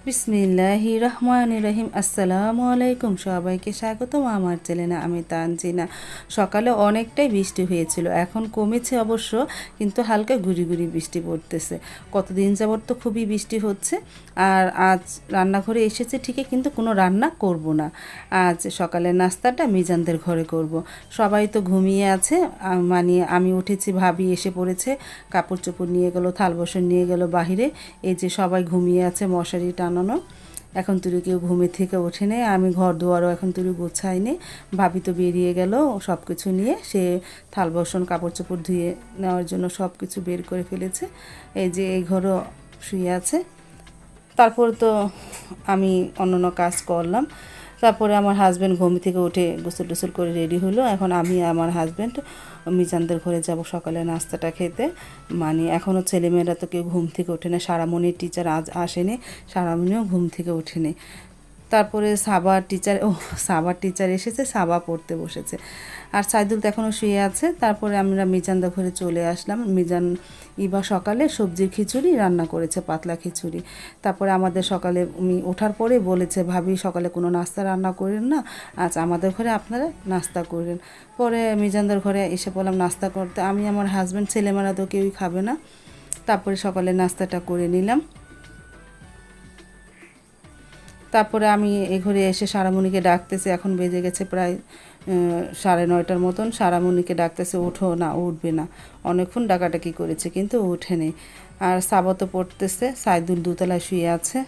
বিসমিল্লাহির রহমানির রহিম। আসসালামু আলাইকুম, সবাইকে স্বাগতম আমার চ্যানেলে। আমি তানজিনা। সকালে অনেকটাই বৃষ্টি হয়েছিল, এখন কমেছে অবশ্য, কিন্তু হালকা গুড়ি গুড়ি বৃষ্টি পড়তেছে। কতদিন যাবত তো খুবই বৃষ্টি হচ্ছে। আর আজ রান্নাঘরে এসেছে ঠিকই, কিন্তু কোনো রান্না করব না। আজ সকালের নাস্তাটা মিজানদের ঘরে করব। সবাই তো ঘুমিয়ে আছে, মানে আমি উঠেছি, ভাবি এসে পড়েছে, কাপড় চোপড় নিয়ে গেল, থাল বাসন নিয়ে গেল বাহিরে। এই যে সবাই ঘুমিয়ে আছে, মশারি টানানো। এখন তুই কেউ ঘুমে থেকে ওঠে নেই, আমি ঘর দুয়ারও এখন তুই গোছাইনি। ভাবি তো বেরিয়ে গেল সব কিছু নিয়ে, সে থাল বাসন কাপড় চোপড় ধুয়ে নেওয়ার জন্য সব কিছু বের করে ফেলেছে। এই যে এই ঘরও শুয়ে আছে। তারপর তো আমি অন্যান্য কাজ করলাম। তারপরে আমার হাজব্যান্ড ঘুম থেকে উঠে গোসল টোসল করে রেডি হলো। এখন আমি আমার হাজব্যান্ড মিজানদের ঘরে যাব সকালে নাস্তাটা খেতে। মানে এখনও ছেলেমেয়েরা তো কেউ ঘুম থেকে ওঠে না। সারামণির টিচার আজ আসেনি, সারামণিও ঘুম থেকে ওঠেনি। তারপরে সাবার টিচার এসেছে, সাবা পড়তে বসেছে। আর সাইদুল তো এখনও শুয়ে আছে। তারপরে আমরা মিজানদের ঘরে চলে আসলাম। মিজান সকালে সবজির খিচুড়ি রান্না করেছে, পাতলা খিচুড়ি। তারপরে আমাদের সকালে ওঠার পরে বলেছে, ভাবি সকালে কোনো নাস্তা রান্না করেন না, আজ আমাদের ঘরে আপনারা নাস্তা করেন। পরে মিজানদের ঘরে এসে বললাম নাস্তা করতে, আমি আমার হাজব্যান্ড, ছেলেমেয়েরা তো কেউই খাবে না। তারপরে সকালে নাস্তাটা করে নিলাম। তারপরে আমি এই ঘরে এসে সারামণিকে ডাকতেছে, এখন বেজে গেছে প্রায় 9:30 মতন। সারামণিকে ডাকতেছে, ওঠো না, উঠবে না। অনেকক্ষণ ডাকাডাকি করেছে কিন্তু ওঠেনি। আর সাবত পড়তেছে, সাইদুল দোতলায় শুয়ে আছে।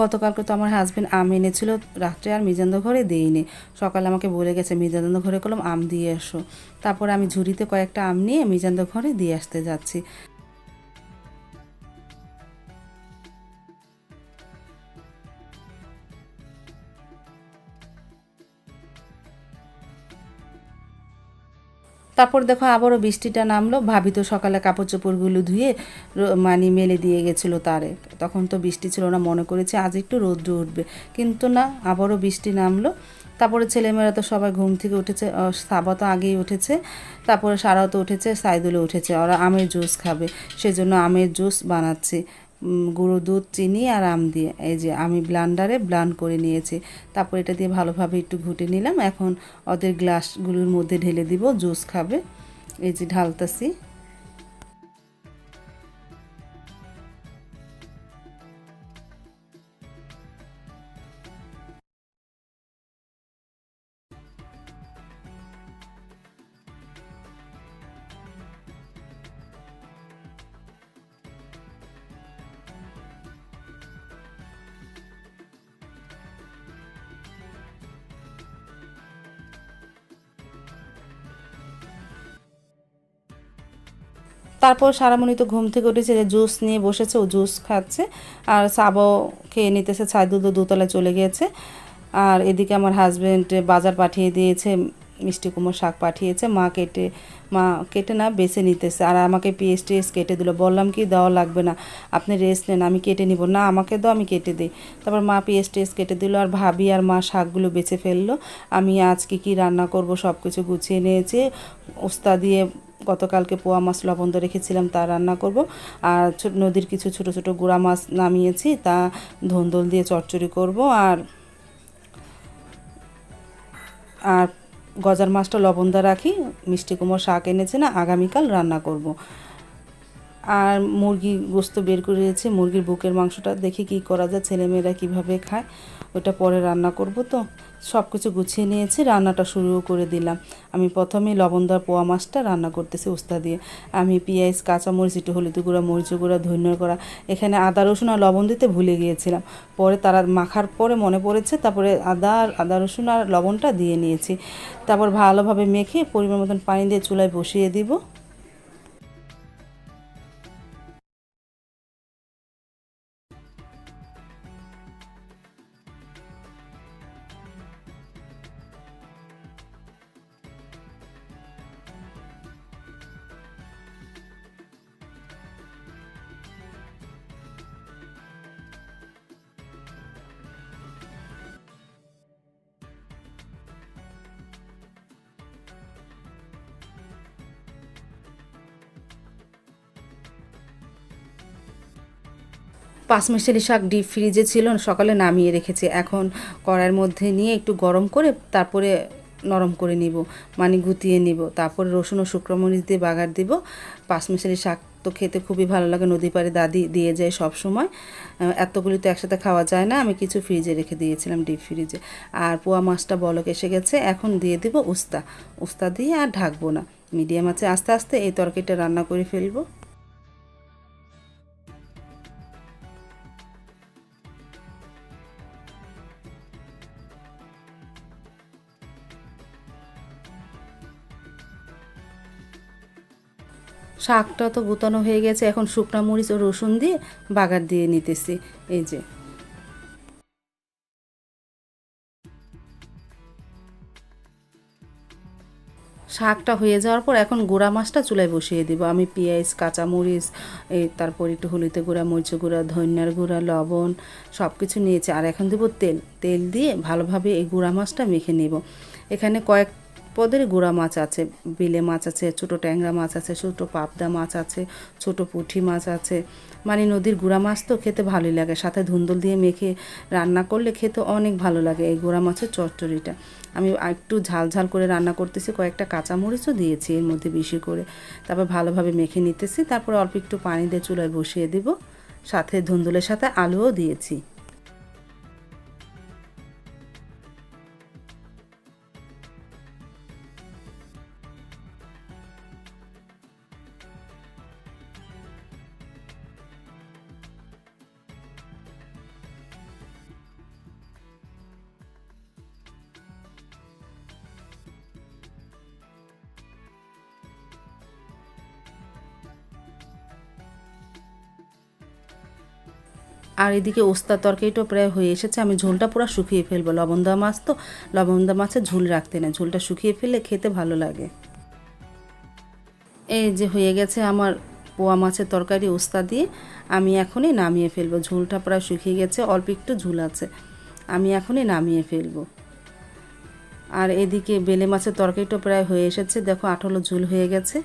গতকালকে তো আমার হাজব্যান্ড আম এনেছিল রাত্রে, আর মিজানদের ঘরে দেইনি। সকালে আমাকে বলে গেছে মিজানদের ঘরে করলাম আম দিয়ে এসো। তারপরে আমি ঝুড়িতে কয়েকটা আম নিয়ে মিজানদের ঘরে দিয়ে আসতে যাচ্ছি। তারপর দেখো আবারও বৃষ্টিটা নামলো। ভাবি তো সকালে কাপড় চোপড়গুলো ধুয়ে মানে মেলে দিয়ে গেছিলো তারে। তখন তো বৃষ্টি ছিল না, মনে করেছে আজ একটু রৌদ্র উঠবে, কিন্তু না, আবারও বৃষ্টি নামলো। তারপরে ছেলেমেয়েরা তো সবাই ঘুম থেকে উঠেছে, সাবা তো আগেই উঠেছে। তারপরে সারাও তো উঠেছে, সাইদুলে উঠেছে, ওরা আমের জুস খাবে, সেজন্য আমের জুস বানাচ্ছি। গুঁড়ো দুধ, চিনি আর আম দিয়ে। এই যে আমি ব্লান্ডারে ব্লান্ড করে নিয়েছি। তারপর এটা দিয়ে ভালোভাবে একটু ঘুটে নিলাম। এখন ওদের গ্লাসগুলোর মধ্যে ঢেলে দিব, জুস খাবে। এই যে ঢালতাছি। তারপর সারামণি তো ঘুম থেকে উঠেছে, যে জুস নিয়ে বসেছে, ও জুস খাচ্ছে। আর সাবাও খেয়ে নিতেছে, সাইদুল তো দোতলায় চলে গিয়েছে। আর এদিকে আমার হাজব্যান্ড বাজার পাঠিয়ে দিয়েছে, মিষ্টি কুমড়ো শাক পাঠিয়েছে। মা কেটে না বেছে নিতেছে, আর আমাকে পিএস টিএস কেটে দিল। বললাম কি দেওয়া লাগবে না, আপনি রেস্ট নেন, আমি কেটে নিব। না, আমাকে দাও, আমি কেটে দিই। তারপর মা পিএস টিএস কেটে দিল, আর ভাবি আর মা শাকগুলো বেছে ফেললো। আমি আজকে কি রান্না করব সব কিছু গুছিয়ে নিয়েছি। উস্তা দিয়ে গতকালকে পোয়া মাছ লবণ রেখেছিলাম, তা রান্না করব। আর নদীর কিছু ছোট ছোট গুঁড়া মাছ নামিয়েছি, তা ধন্দল দিয়ে চচ্চড়ি করব। আর আর গজার মাছটা লবণ দিয়ে রাখি, মিষ্টি কুমড়ো শাক এনেছে না, আগামীকাল রান্না করব। আর মুরগি গোস্ত বের করে দিয়েছি, মুরগির বুকের মাংসটা দেখি কি করা যায়, ছেলেমেয়েরা কীভাবে খায়, ওটা পরে রান্না করব। তো সব কিছু গুছিয়ে নিয়েছি, রান্নাটা শুরুও করে দিলাম। আমি প্রথমেই লবণ দেওয়া পোয়া মাছটা রান্না করতেছি উস্তা দিয়ে। আমি পেঁয়াজ, কাঁচামরিচ, একটু হলুদ গুঁড়া, মরিচ গুঁড়া, ধনিয়া গুঁড়া, এখানে আদা রসুন আর লবণ দিতে ভুলে গিয়েছিলাম। পরে তারা মাখার পরে মনে পড়েছে, তারপরে আদা রসুন আর লবণটা দিয়ে নিয়েছি। তারপর ভালোভাবে মেখে পরিমাণ মতন পানি দিয়ে চুলায় বসিয়ে দিব। পাঁচমিশালি শাক ডিপ ফ্রিজে ছিল, সকালে নামিয়ে রেখেছি। এখন কড়াইয়ের মধ্যে নিয়ে একটু গরম করে তারপরে নরম করে নিব, মানে গুটিয়ে নিব। তারপরে রসুন ও শুকনো মরিচ দিয়ে বাগার দিব। পাঁচমিশালি শাক তো খেতে খুবই ভালো লাগে, নদী পাড়ে দাদি দিয়ে যায় সব সময়। এতগুলি তো একসাথে খাওয়া যায় না, আমি কিছু ফ্রিজে রেখে দিয়েছিলাম ডিপ ফ্রিজে। আর পোয়া মাছটা বলক এসে গেছে, এখন দিয়ে দিব উস্তা। উস্তা দিয়ে আর ঢাকবো না, মিডিয়াম আছে আস্তে আস্তে এই তরকারিটা রান্না করে ফেলবো। শাকটা তো গুতানো হয়ে গেছে, এখন শুকনা মরিচ ও রসুন দিয়ে বাগার দিয়ে নিতেছি। এই যে শাকটা হয়ে যাওয়ার পর এখন গুঁড়া মাছটা চুলায় বসিয়ে দিব। আমি পেঁয়াজ, কাঁচামরিচ, এই তারপর একটু হলুদের গুঁড়া, মরিচের গুঁড়া, ধনিয়ার গুঁড়া, লবণ সব কিছু নিয়েছি। আর এখন দেবো তেল। তেল দিয়ে ভালোভাবে এই গুঁড়া মাছটা মেখে নেব। এখানে কয়েক পদের গুঁড়া মাছ আছে, বেলে মাছ আছে, ছোটো ট্যাংরা মাছ আছে, ছোটো পাবদা মাছ আছে, ছোটো পুঁটি মাছ আছে। মানে নদীর গুঁড়া মাছ তো খেতে ভালোই লাগে, সাথে ধুন্দুল দিয়ে মেখে রান্না করলে খেতে অনেক ভালো লাগে এই গুঁড়া মাছের চচ্চড়িটা। আমি একটু ঝাল ঝাল করে রান্না করতেছি, কয়েকটা কাঁচামরিচও দিয়েছি এর মধ্যে বেশি করে। তারপর ভালোভাবে মেখে নিতেছি, তারপর অল্প একটু পানি দিয়ে চুলায় বসিয়ে দিব, সাথে ধুন্দুলের সাথে আলুও দিয়েছি। আর এদিকে ওস্তার তরকারিটাও প্রায় হয়ে এসেছে, আমি ঝোলটা পুরো শুকিয়ে ফেলবো। লবণ দেওয়া মাছ তো, লবণ দেওয়া মাছের ঝোল রাখতে না, ঝোলটা শুকিয়ে ফেললে খেতে ভালো লাগে। এই যে হয়ে গেছে আমার পোয়া মাছের তরকারি ওস্তা দিয়ে। আমি এখনই নামিয়ে ফেলবো, ঝোলটা প্রায় শুকিয়ে গেছে, অল্প একটু ঝোল আছে, আমি এখনই নামিয়ে ফেলবো। আর এদিকে বেলে মাছের তরকারিটা প্রায় হয়ে এসেছে, দেখো আঠালো ঝোল হয়ে গেছে।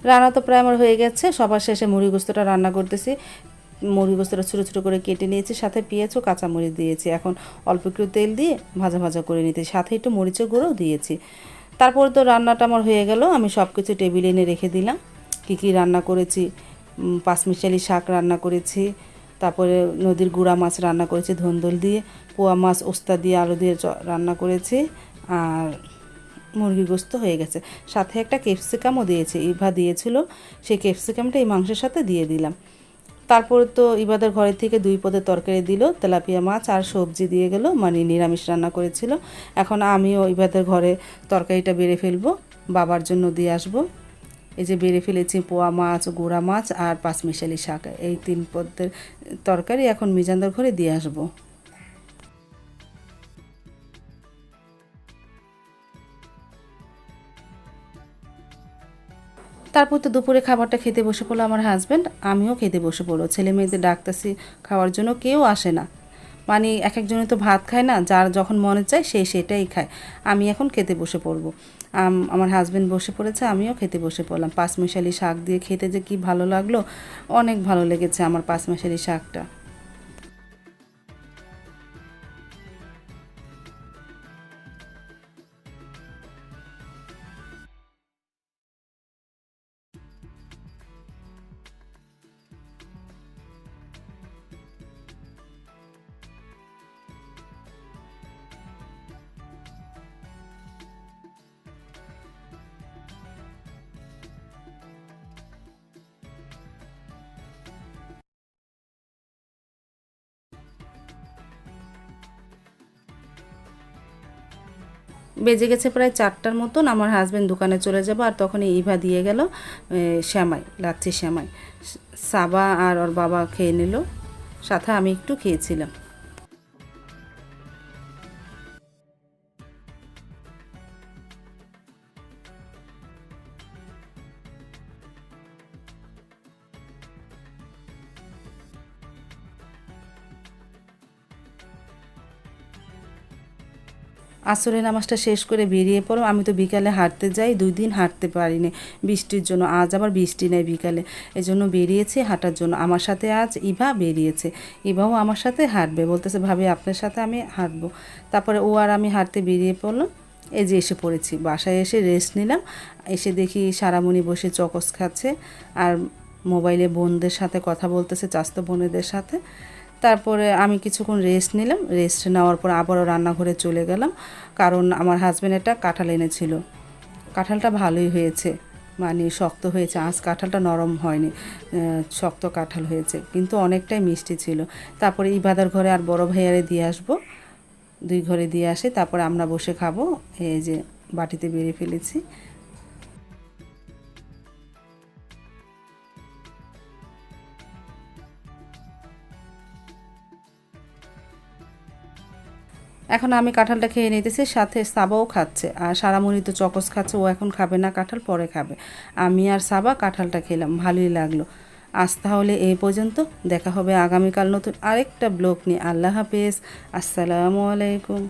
রান্না তো প্রায় আমার হয়ে গেছে, সবার শেষে মুড়ি গোস্তটা রান্না করতেছি। মুড়ি গোস্তটা ছোটো ছোটো করে কেটে নিয়েছি, সাথে পেঁয়াজ ও কাঁচামরিচ দিয়েছি। এখন অল্প একটু তেল দিয়ে ভাজা ভাজা করে নিতেছি, সাথে একটু মরিচের গুঁড়োও দিয়েছি। তারপর তো রান্নাটা আমার হয়ে গেল, আমি সব কিছু টেবিলে এনে রেখে দিলাম। কী কী রান্না করেছি, পাঁচমিশালি শাক রান্না করেছি, তারপরে নদীর গুঁড়া মাছ রান্না করেছি ধুন্দুল দিয়ে, পোয়া মাছ ওস্তা দিয়ে আলু দিয়ে রান্না করেছি, আর মুরগির গোস্ত হয়ে গেছে। সাথে একটা ক্যাপসিকামও দিয়েছে, ইভা দিয়েছিল, সেই ক্যাপসিকামটা এই মাংসের সাথে দিয়ে দিলাম। তারপর তো ইবাদের ঘরের থেকে 2 পদের তরকারি দিল, তেলাপিয়া মাছ আর সবজি দিয়ে গেল, মানে নিরামিষ রান্না করেছিল। এখন আমিও ইবাদের ঘরে তরকারিটা বেড়ে ফেলবো, বাবার জন্য দিয়ে আসবো। এই যে বেড়ে ফেলেছি পোয়া মাছ, গুঁড়া মাছ আর পাঁচমিশালি শাক, এই 3 পদের তরকারি এখন মিজানদার ঘরে দিয়ে আসবো। তারপর তো দুপুরে খাবারটা খেতে বসে পড়লো আমার হাজব্যান্ড, আমিও খেতে বসে পড়লো। ছেলে মেয়েদের ডাকতেছি খাওয়ার জন্য, কেউ আসে না। মানে এক একজনে তো ভাত খায় না, যার যখন মনে চায় সে সেটাই খায়। আমি এখন খেতে বসে পড়বো। আমার হাজব্যান্ড বসে পড়েছে, আমিও খেতে বসে পড়লাম। পাঁচমিশালি শাক দিয়ে খেতে যে কি ভালো লাগলো, অনেক ভালো লেগেছে আমার পাঁচমিশালি শাকটা। বেজে গেছে প্রায় 4টার মতন, আমার হাজব্যান্ড দোকানে চলে যাবো, আর তখন ইভা দিয়ে গেল শ্যামাই, লাচ্ছি শ্যামাই। সাবা আর ওর বাবা খেয়ে নিল, সাথে আমি একটু খেয়েছিলাম। আসরের নামাজটা শেষ করে বেরিয়ে পড়ো। আমি তো বিকালে হাঁটতে যাই, 2 দিন হাঁটতে পারিনি বৃষ্টির জন্য। আজ আবার বৃষ্টি নেই বিকালে, এজন্য বেরিয়েছি হাঁটার জন্য। আমার সাথে আজ ইভা বেরিয়েছে, ইভাও আমার সাথে হাঁটবে, বলতেছে ভাবি আপনার সাথে আমি হাঁটবো। তারপরে ও আর আমি হাঁটতে বেরিয়ে পড়লাম। এই যে এসে পড়েছি, বাসায় এসে রেস্ট নিলাম। এসে দেখি সারামণি বসে চকস খাচ্ছে আর মোবাইলে বোনদের সাথে কথা বলতেছে, চাস্তো বোনেদের সাথে। তারপরে আমি কিছুক্ষণ রেস্ট নিলাম, রেস্ট নেওয়ার পর আবারও রান্নাঘরে চলে গেলাম, কারণ আমার হাজব্যান্ড একটা কাঁঠাল এনেছিল। কাঁঠালটা ভালোই হয়েছে, মানে শক্ত হয়েছে, আজ কাঁঠালটা নরম হয়নি, শক্ত কাঁঠাল হয়েছে, কিন্তু অনেকটাই মিষ্টি ছিল। তারপরে ইবাদার ঘরে আর বড় ভাইয়ারে দিয়ে আসবো, 2 ঘরে দিয়ে আসে, তারপরে আমরা বসে খাবো। এই যে বাটিতে বেড়ে ফেলেছি। এখন আমি কাঁঠালটা খেয়ে নিতেছি, সাথে সাবাও খাচ্ছে, আর সারামণি তো চকস খাচ্ছে, ও এখন খাবে না কাঁঠাল, পরে খাবে। আমি আর সাবা কাঁঠালটা খেলাম, ভালোই লাগলো। আজ তাহলে এই পর্যন্ত, দেখা হবে আগামীকাল নতুন আরেকটা ব্লগ নিয়ে। আল্লাহ হাফেজ, আসসালামু আলাইকুম।